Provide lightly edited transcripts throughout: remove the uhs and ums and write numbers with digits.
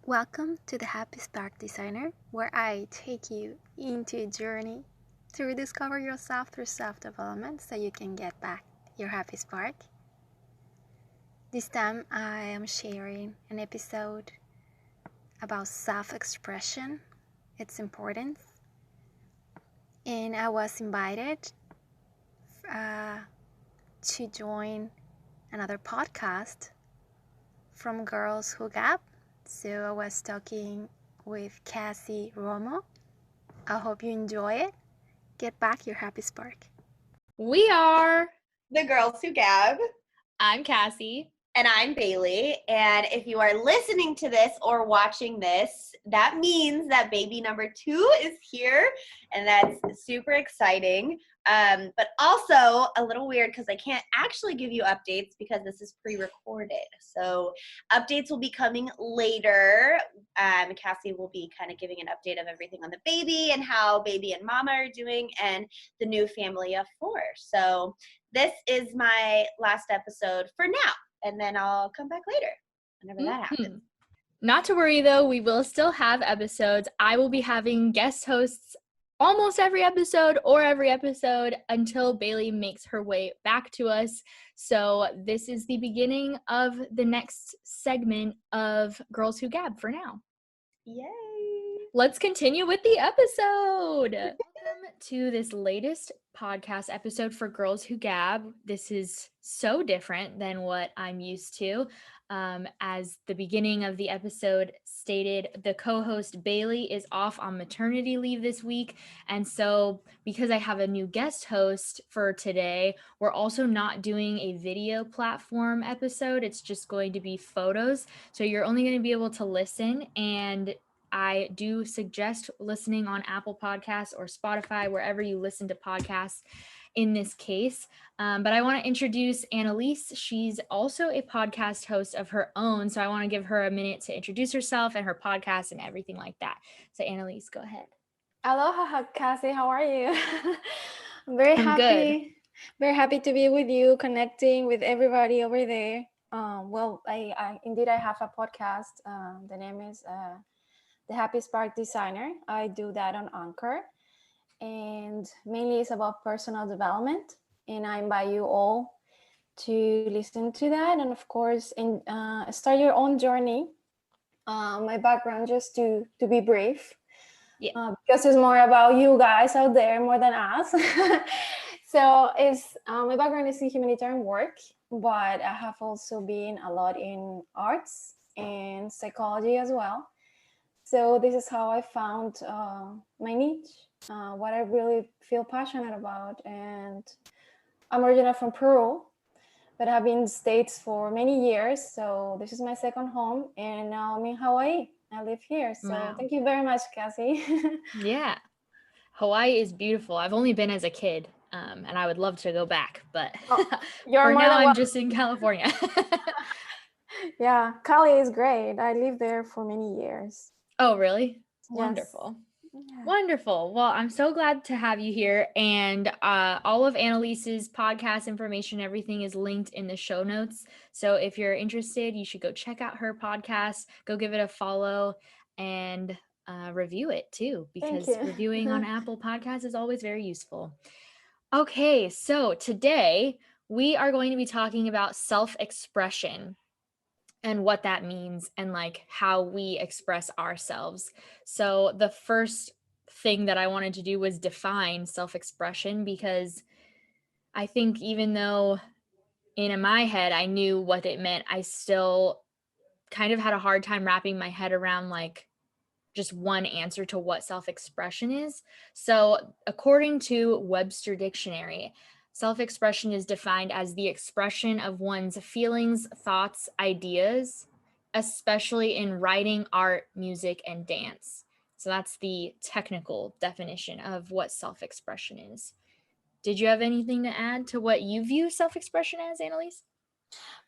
Welcome to the Happy Spark Designer, where I take you into a journey to rediscover yourself through self-development so you can get back your happy spark. This time I am sharing an episode about self-expression, its importance, and I was invited to join another podcast from Girls Who Gab. So I was talking with Kassandra Romo. I hope you enjoy it. Get back your happy spark. We are the Girls Who Gab. I'm Cassie. And I'm Bailey. And if you are listening to this or watching this, that means that baby number 2 is here. And that's super exciting. But also a little weird because I can't actually give you updates because this is pre-recorded. So updates will be coming later. Cassie will be kind of giving an update of everything on the baby and how baby and mama are doing and the new family of 4. So this is my last episode for now. And then I'll come back later whenever that happens. Not to worry, though. We will still have episodes. I will be having guest hosts almost every episode until Bailey makes her way back to us. So this is the beginning of the next segment of Girls Who Gab for now. Yay! Let's continue with the episode. Welcome to this latest podcast episode for Girls Who Gab. This is so different than what I'm used to. As the beginning of the episode stated, the co-host Bailey is off on maternity leave this week. And so because I have a new guest host for today, we're also not doing a video platform episode. It's just going to be photos. So you're only going to be able to listen, and I do suggest listening on Apple Podcasts or Spotify, wherever you listen to podcasts in this case. But I want to introduce Annalise. She's also a podcast host of her own. So I want to give her a minute to introduce herself and her podcast and everything like that. So Annalise, go ahead. Aloha, Cassie. How are you? I'm very happy to be with you, connecting with everybody over there. I indeed have a podcast. The name is The Happy Spark Designer. I do that on Anchor, and mainly it's about personal development. And I invite you all to listen to that, and of course, start your own journey. My background, just to be brief, because it's more about you guys out there more than us. So my background is in humanitarian work, but I have also been a lot in arts and psychology as well. So this is how I found my niche, what I really feel passionate about. And I'm originally from Peru, but I've been in the States for many years. So this is my second home, and now I'm in Hawaii. I live here. So Thank you very much, Cassie. Yeah. Hawaii is beautiful. I've only been as a kid, and I would love to go back, but for now I'm just in California. Yeah, Cali is great. I lived there for many years. Oh, really? Yes. Wonderful. Yeah. Wonderful. Well, I'm so glad to have you here. And all of Annalise's podcast information, everything is linked in the show notes. So if you're interested, you should go check out her podcast, go give it a follow, and review it too, because reviewing on Apple Podcasts is always very useful. Okay, so today we are going to be talking about self-expression and what that means and like how we express ourselves. So the first thing that I wanted to do was define self-expression, because I think even though in my head I knew what it meant, I still kind of had a hard time wrapping my head around like just one answer to what self-expression is. So according to Webster Dictionary, self-expression is defined as the expression of one's feelings, thoughts, ideas, especially in writing, art, music, and dance. So that's the technical definition of what self-expression is. Did you have anything to add to what you view self-expression as, Annalise?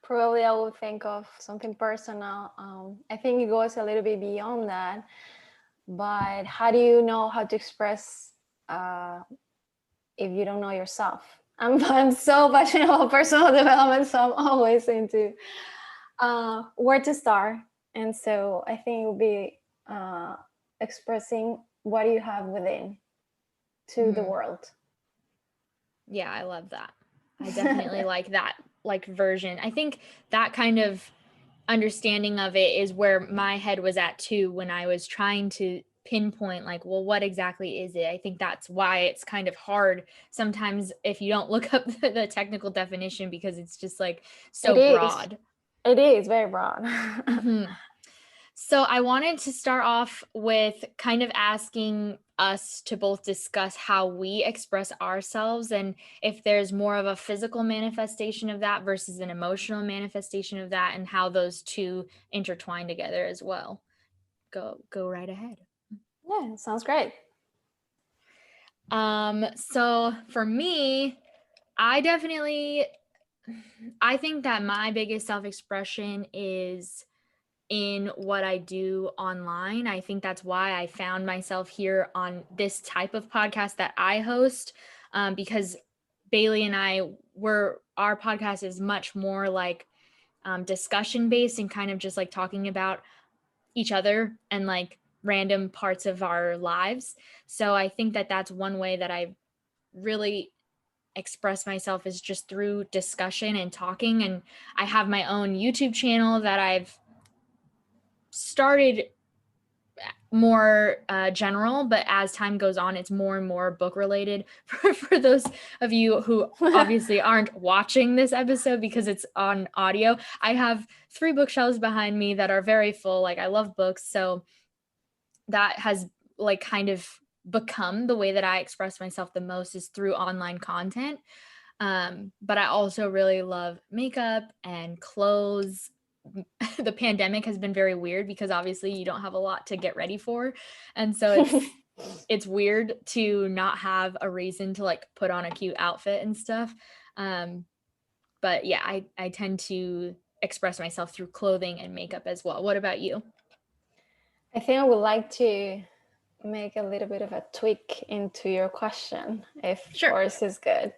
Probably I would think of something personal. I think it goes a little bit beyond that. But how do you know how to express if you don't know yourself? I'm so passionate about personal development, so I'm always into where to start. And so I think it would be expressing what you have within to the world. Yeah, I love that. I definitely like that version. I think that kind of understanding of it is where my head was at too when I was trying to pinpoint like, well, what exactly is it? I think that's why it's kind of hard sometimes if you don't look up the technical definition, because it's just like so broad. It is very broad. So I wanted to start off with kind of asking us to both discuss how we express ourselves and if there's more of a physical manifestation of that versus an emotional manifestation of that, and how those two intertwine together as well. Go right ahead. Yeah, sounds great. So for me, I think that my biggest self-expression is in what I do online. I think that's why I found myself here on this type of podcast that I host, because Bailey and our podcast is much more like discussion based and kind of just like talking about each other and like random parts of our lives. So I think that that's one way that I really express myself is just through discussion and talking. And I have my own YouTube channel that I've started more general, but as time goes on, it's more and more book related. For those of you who obviously aren't watching this episode because it's on audio, I have 3 bookshelves behind me that are very full. Like, I love books, so that has like kind of become the way that I express myself the most, is through online content. But I also really love makeup and clothes. The pandemic has been very weird because obviously you don't have a lot to get ready for. And so it's weird to not have a reason to like put on a cute outfit and stuff. But yeah, I tend to express myself through clothing and makeup as well. What about you? I think I would like to make a little bit of a tweak into your question, if yours is good.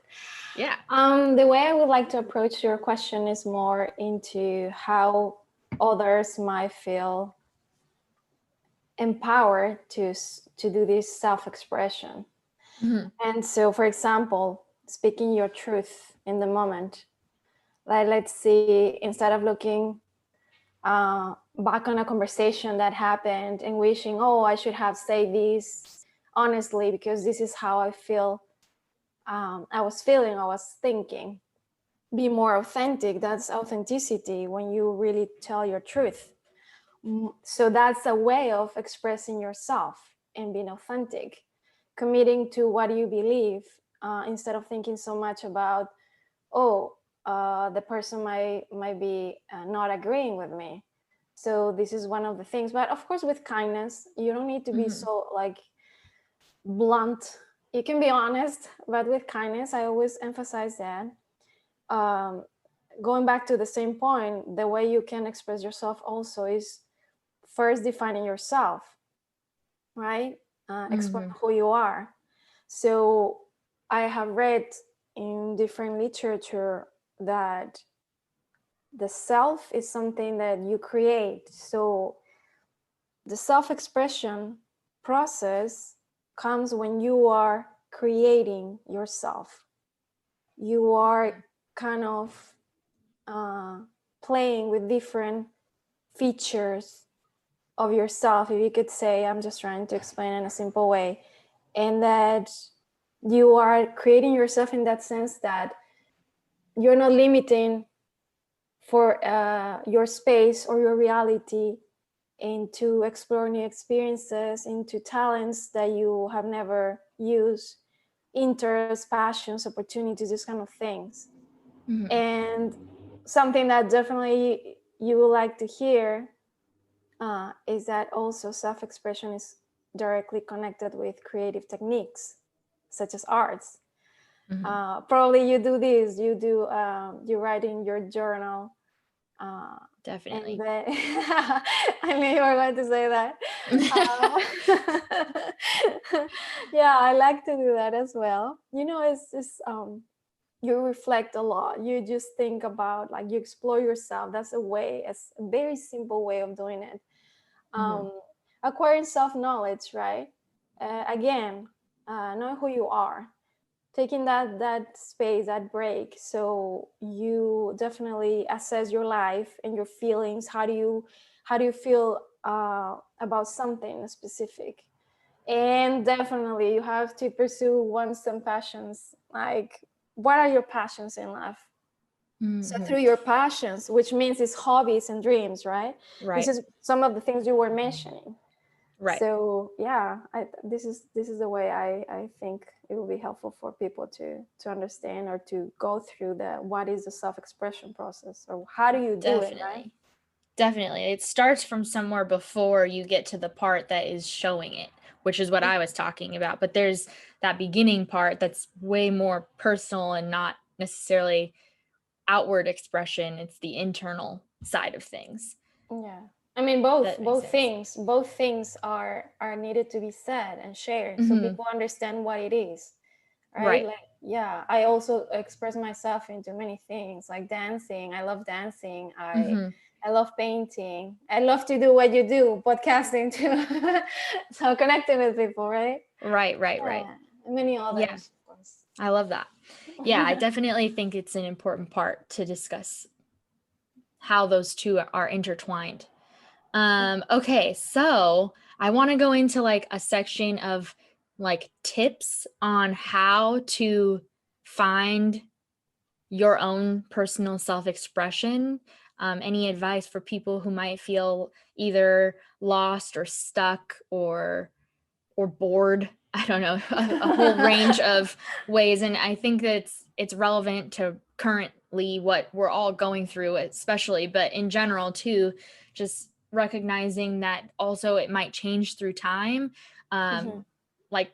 Yeah. The way I would like to approach your question is more into how others might feel empowered to do this self-expression. And so, for example, speaking your truth in the moment, like let's see, instead of looking back on a conversation that happened and wishing, oh, I should have said this honestly because this is how I feel, I was thinking. Be more authentic. That's authenticity, when you really tell your truth. So that's a way of expressing yourself and being authentic, committing to what you believe, instead of thinking so much about, oh, the person might be not agreeing with me. So this is one of the things. But of course, with kindness, you don't need to be so like blunt. You can be honest, but with kindness. I always emphasize that. Going back to the same point, the way you can express yourself also is first defining yourself, right? Explain who you are. So I have read in different literature that the self is something that you create. So the self-expression process comes when you are creating yourself. You are kind of playing with different features of yourself, if you could say. I'm just trying to explain in a simple way. And that you are creating yourself in that sense that you're not limiting for your space or your reality into explore new experiences, into talents that you have never used, interests, passions, opportunities, these kind of things. And something that definitely you would like to hear is that also self-expression is directly connected with creative techniques such as arts. Probably you do this, you write in your journal. Definitely. And then, I knew you were going to say that. Yeah, I like to do that as well. You know, it's you reflect a lot. You just think about, like, you explore yourself. That's it's a very simple way of doing it. Acquiring self-knowledge, right? Again, knowing who you are, taking that space, that break, so you definitely assess your life and your feelings. How do you feel about something specific? And definitely you have to pursue wants and passions. Like, what are your passions in life? So through your passions, which means it's hobbies and dreams, right? This is some of the things you were mentioning. Right. So yeah, this is the way I think it will be helpful for people to understand, or to go through what is the self-expression process, or how do you do it, right? Definitely. It starts from somewhere before you get to the part that is showing it, which is what I was talking about. But there's that beginning part that's way more personal and not necessarily outward expression. It's the internal side of things. Yeah. I mean, both things are needed to be said and shared, so people understand what it is, right? Like, yeah, I also express myself into many things, like dancing. I love dancing. I love painting. I love to do what you do, podcasting too. So connecting with people, right? Right. And many others, of course. I love that. Yeah, I definitely think it's an important part to discuss how those two are intertwined. Okay, so I want to go into like a section of like tips on how to find your own personal self-expression. Any advice for people who might feel either lost or stuck or bored? I don't know, a whole range of ways. And I think that it's relevant to currently what we're all going through, especially, but in general too, just recognizing that also it might change through time. Like,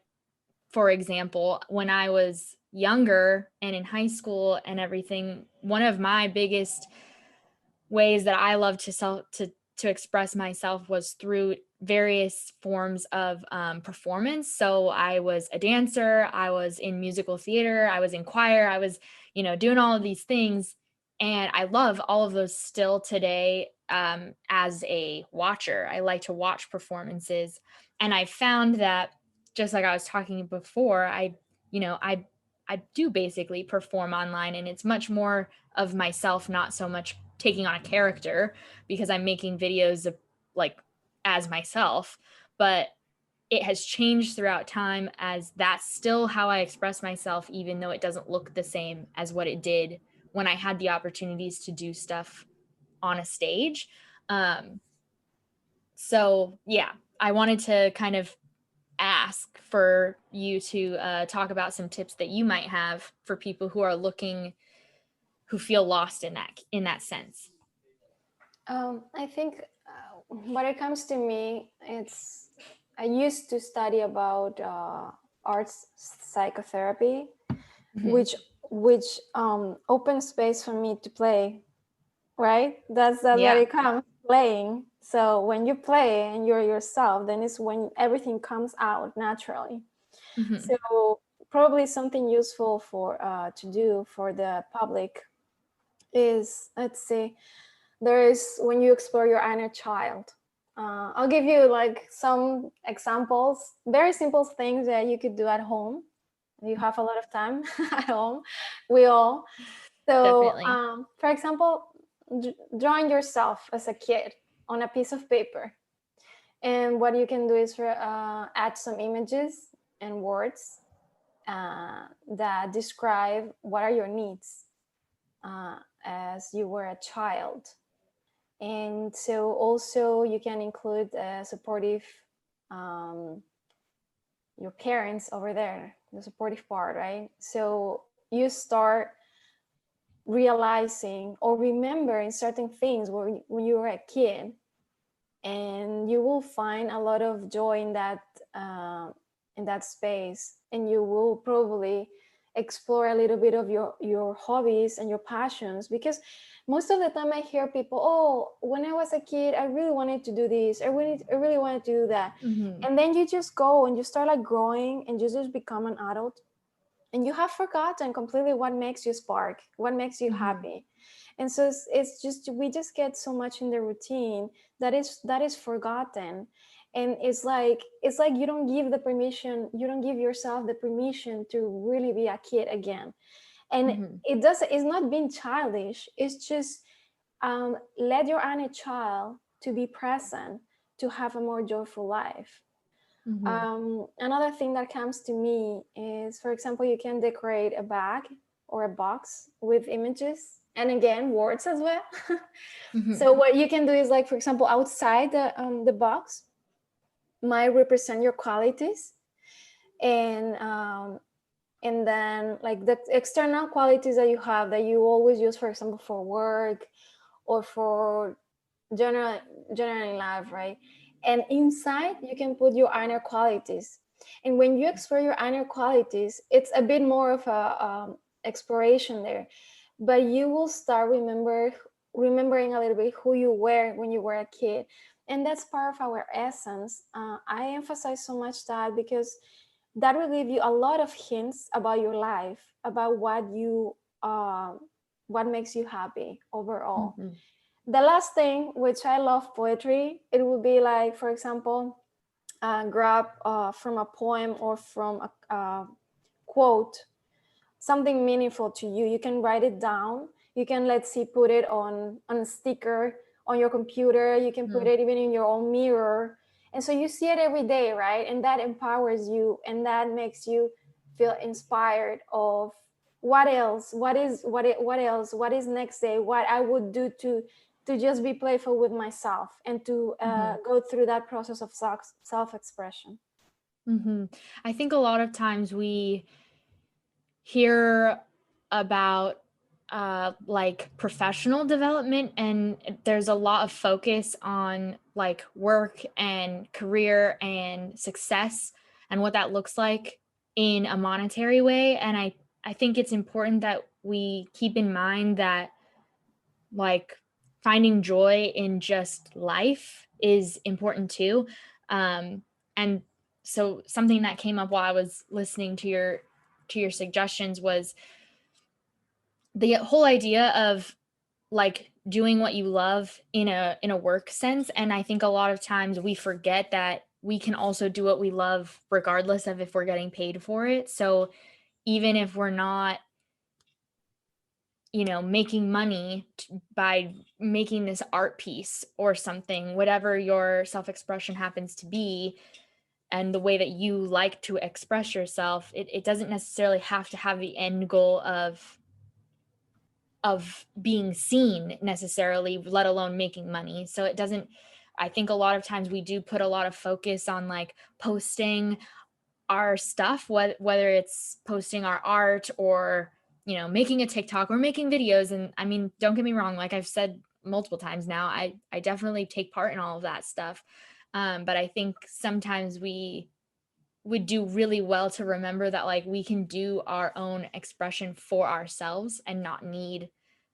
for example, when I was younger and in high school and everything, one of my biggest ways that I love to express myself was through various forms of performance. So I was a dancer, I was in musical theater, I was in choir, I was, doing all of these things. And I love all of those still today. As a watcher, I like to watch performances. And I found that, just like I was talking before, I do basically perform online, and it's much more of myself, not so much taking on a character, because I'm making videos of like as myself. But it has changed throughout time, as that's still how I express myself, even though it doesn't look the same as what it did when I had the opportunities to do stuff on a stage. So yeah, I wanted to kind of ask for you to talk about some tips that you might have for people who are looking, who feel lost in that sense. I think when it comes to me, I used to study about arts psychotherapy, which opens space for me to play, right? That's what it comes, playing. So when you play and you're yourself, then it's when everything comes out naturally. So probably something useful for to do for the public is, let's say, there is when you explore your inner child. I'll give you like some examples, very simple things that you could do at home. You have a lot of time at home. We all. So, for example, drawing yourself as a kid on a piece of paper. And what you can do is add some images and words that describe what are your needs as you were a child. And so also you can include supportive, your parents over there, the supportive part, right? So you start realizing or remembering certain things when you were a kid, and you will find a lot of joy in that space, and you will probably explore a little bit of your hobbies and your passions, because most of the time I hear people, oh, when I was a kid I really wanted to do this, I really wanted to do that. And then you just go and you start like growing and you just become an adult, and you have forgotten completely what makes you spark, what makes you happy. And so it's just, we just get so much in the routine that is forgotten. And it's like you don't give the permission, you don't give yourself the permission to really be a kid again. And it's not being childish, it's just let your inner child to be present, to have a more joyful life. Another thing that comes to me is, for example, you can decorate a bag or a box with images, and again, words as well. So what you can do is, like, for example, outside the box might represent your qualities, and then like the external qualities that you have that you always use, for example, for work or for general in life, right? And inside you can put your inner qualities. And when you explore your inner qualities, it's a bit more of a exploration there, but you will start remembering a little bit who you were when you were a kid. And that's part of our essence. I emphasize so much that because that will give you a lot of hints about your life, about what makes you happy overall. The last thing, which I love poetry, it would be like, for example, grab from a poem or from a quote, something meaningful to you. You can write it down. You can, let's see, put it on a sticker on your computer. You can put it even in your own mirror. And so you see it every day, right? And that empowers you, and that makes you feel inspired of what else, what else, what is next day, what I would do to just be playful with myself and to go through that process of self-expression. I think a lot of times we hear about like professional development, and there's a lot of focus on like work and career and success and what that looks like in a monetary way. And I think it's important that we keep in mind that like finding joy in just life is important too. And so something that came up while I was listening to your suggestions was the whole idea of like doing what you love in a work sense. And I think a lot of times we forget that we can also do what we love regardless of if we're getting paid for it. So even if we're not, making money by making this art piece or something, whatever your self-expression happens to be, and the way that you like to express yourself, it doesn't necessarily have to have the end goal of being seen necessarily, let alone making money. So it doesn't, I think a lot of times we do put a lot of focus on like posting our stuff, whether it's posting our art or, making a TikTok or making videos. And I mean, don't get me wrong, like I've said multiple times now, I definitely take part in all of that stuff. But I think sometimes we would do really well to remember that like we can do our own expression for ourselves and not need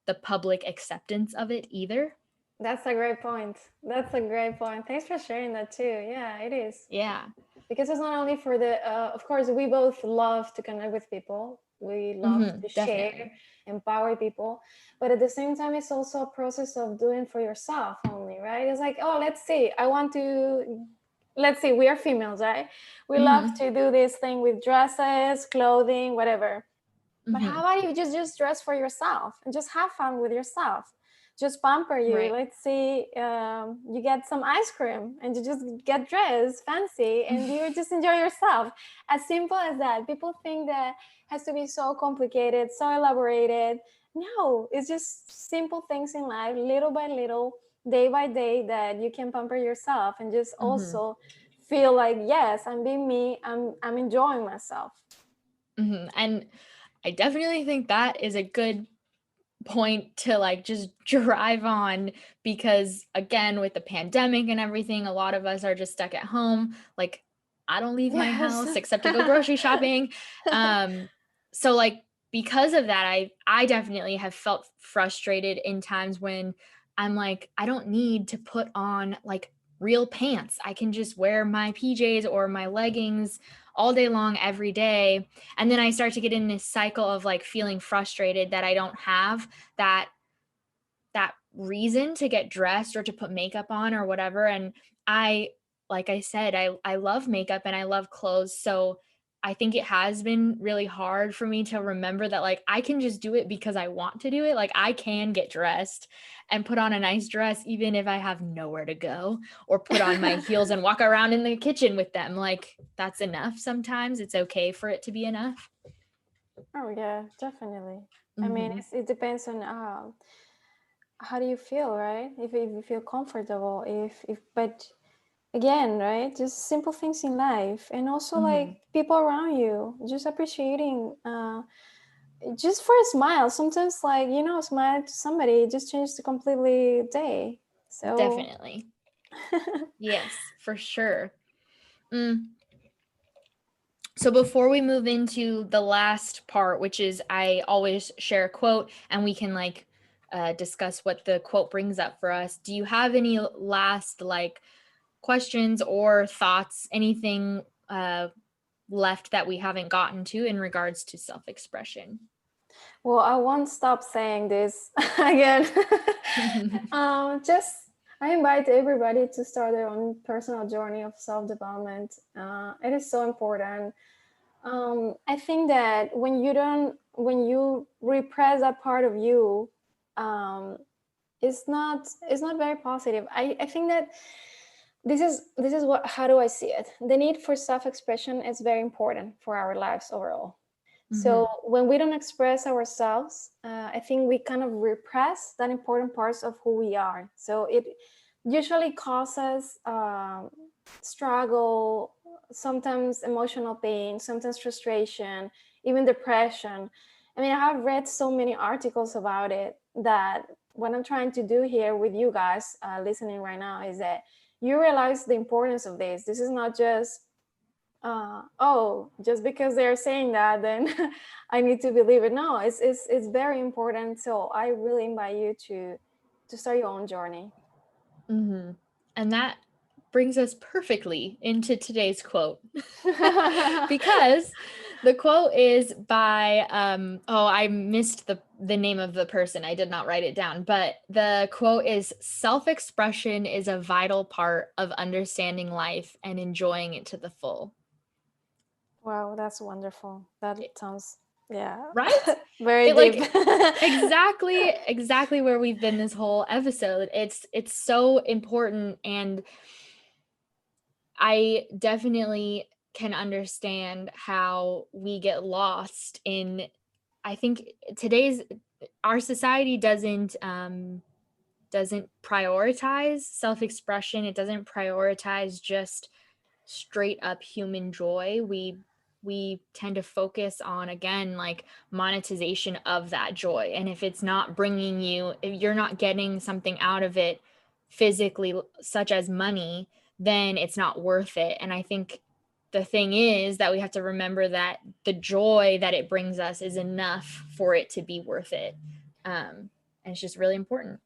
the public acceptance of it either. That's a great point. Thanks for sharing that too. Yeah, it is. Yeah. Because it's not only for the, of course, we both love to connect with people. We love to share, empower people. But at the same time, it's also a process of doing for yourself only, right? It's like, oh, let's see, we are females, right? We love to do this thing with dresses, clothing, whatever. But how about you just dress for yourself and just have fun with yourself? Just pamper you. Right. Let's say you get some ice cream and you just get dressed fancy and you just enjoy yourself. As simple as that. People think that has to be so complicated, so elaborated. No, it's just simple things in life, little by little, day by day, that you can pamper yourself and just also feel like, yes, I'm being me. I'm enjoying myself. And I definitely think that is a good point to like just drive on, because again, with the pandemic and everything, a lot of us are just stuck at home. Like I don't leave my house except to go grocery shopping. So like because of that, I definitely have felt frustrated in times when I'm like, I don't need to put on like real pants. I can just wear my PJs or my leggings all day long every day. And then I start to get in this cycle of like feeling frustrated that I don't have that reason to get dressed or to put makeup on or whatever. And like I said, I love makeup and I love clothes. So I think it has been really hard for me to remember that like I can just do it because I want to do it. Like I can get dressed and put on a nice dress even if I have nowhere to go, or put on my heels and walk around in the kitchen with them. Like that's enough. Sometimes it's okay for it to be enough. Oh yeah, definitely. Mm-hmm. I mean, it depends on how do you feel, right? If you feel comfortable, but again, right, just simple things in life, and also like people around you, just appreciating just for a smile. Sometimes like, smile to somebody just changes the completely day. So definitely. Yes, for sure. So before we move into the last part, which is I always share a quote and we can like discuss what the quote brings up for us. Do you have any last like questions or thoughts, anything left that we haven't gotten to in regards to self-expression? Well, I won't stop saying this again. Just I invite everybody to start their own personal journey of self-development. It is so important. I think that when you repress that part of you, it's not very positive. I think that this is what how do I see it? The need for self-expression is very important for our lives overall. So when we don't express ourselves, I think we kind of repress that important parts of who we are. So it usually causes struggle, sometimes emotional pain, sometimes frustration, even depression. I mean, I have read so many articles about it that what I'm trying to do here with you guys listening right now is that you realize the importance of this. This is not just just because they're saying that, then I need to believe it. No, it's very important. So I really invite you to start your own journey. And that brings us perfectly into today's quote. Because the quote is by I missed the name of the person. I did not write it down, but the quote is, self-expression is a vital part of understanding life and enjoying it to the full. Wow, that's wonderful. That sounds, yeah, right? Very deep. Like exactly where we've been this whole episode. It's so important, and I definitely can understand how we get lost in, I think our society doesn't prioritize self-expression. It doesn't prioritize just straight up human joy. We tend to focus on, again, like monetization of that joy. And if it's not bringing you, if you're not getting something out of it physically, such as money, then it's not worth it. And I think the thing is that we have to remember that the joy that it brings us is enough for it to be worth it. And it's just really important.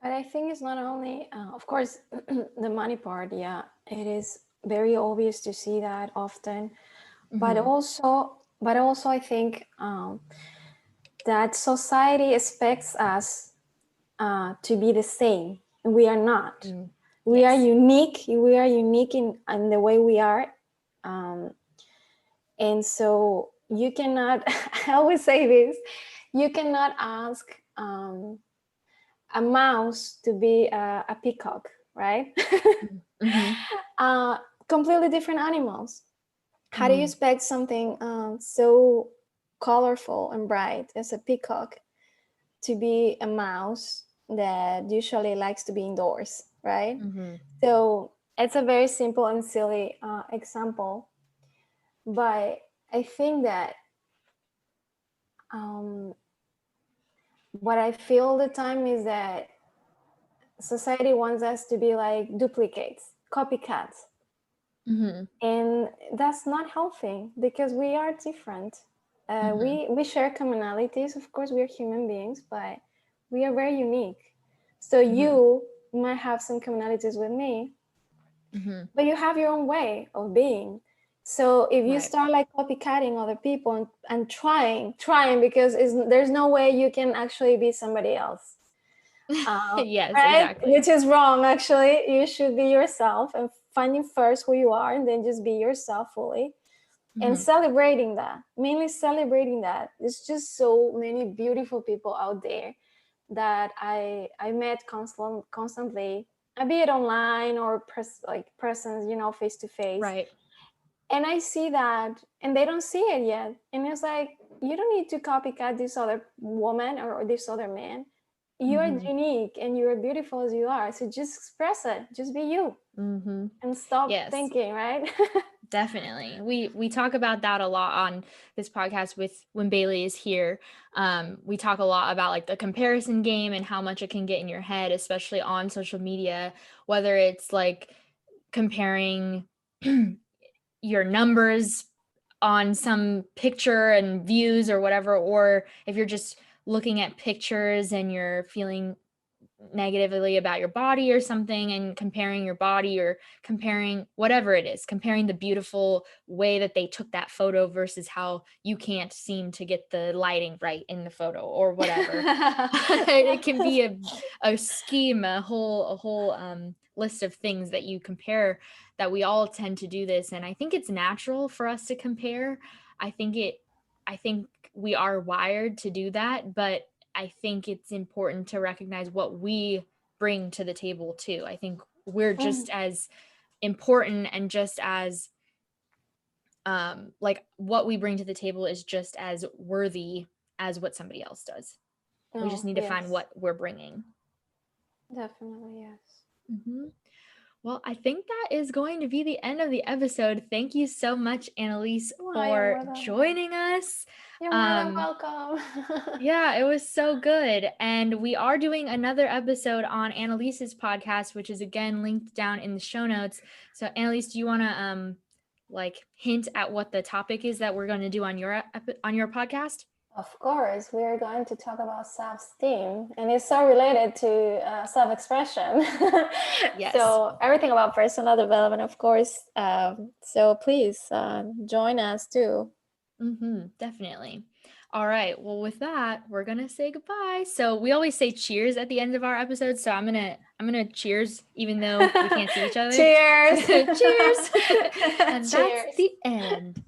But I think it's not only, of course, the money part. Yeah, it is very obvious to see that often. But also, I think that society expects us to be the same. We are not. We are unique. We are unique in the way we are. And so you cannot, I always say this, you cannot ask a mouse to be a peacock, right? Completely different animals. How do you expect something so colorful and bright as a peacock to be a mouse that usually likes to be indoors, right? So it's a very simple and silly example, but I think that what I feel all the time is that society wants us to be like duplicates, copycats. And that's not healthy because we are different. We share commonalities. Of course, we are human beings, but we are very unique. So you might have some commonalities with me, but you have your own way of being. So if you Right. start like copycatting other people and trying because there's no way you can actually be somebody else. Yes, right? exactly. Which is wrong, actually. You should be yourself and finding first who you are, and then just be yourself fully. And celebrating that, mainly celebrating that. There's just so many beautiful people out there that I met constantly, be it online or presence, face to face. Right. And I see that, and they don't see it yet. And it's like, you don't need to copycat this other woman or this other man. You are unique and you are beautiful as you are. So just express it. Just be you. And stop thinking, right? Definitely. We talk about that a lot on this podcast with when Bailey is here. We talk a lot about like the comparison game and how much it can get in your head, especially on social media, whether it's like comparing your numbers on some picture and views or whatever, or if you're just looking at pictures and you're feeling negatively about your body or something and comparing your body or comparing whatever it is, comparing the beautiful way that they took that photo versus how you can't seem to get the lighting right in the photo or whatever. It can be a scheme, a whole list of things that you compare, that we all tend to do this. And I think it's natural for us to compare. I think we are wired to do that, but I think it's important to recognize what we bring to the table too. I think we're just as important and just as like what we bring to the table is just as worthy as what somebody else does. We just need to find what we're bringing. Definitely, yes. Well, I think that is going to be the end of the episode. Thank you so much, Annalise, for joining us. You're more than welcome. Yeah, it was so good. And we are doing another episode on Annalise's podcast, which is again linked down in the show notes. So Annalise, do you want to like hint at what the topic is that we're going to do on your podcast? Of course, we are going to talk about self-esteem, and it's so related to self-expression. Yes. So everything about personal development, of course. So please join us too. Definitely. All right. Well, with that, we're gonna say goodbye. So we always say cheers at the end of our episodes. So I'm gonna cheers, even though we can't see each other. Cheers. Cheers. And Cheers. that's the end.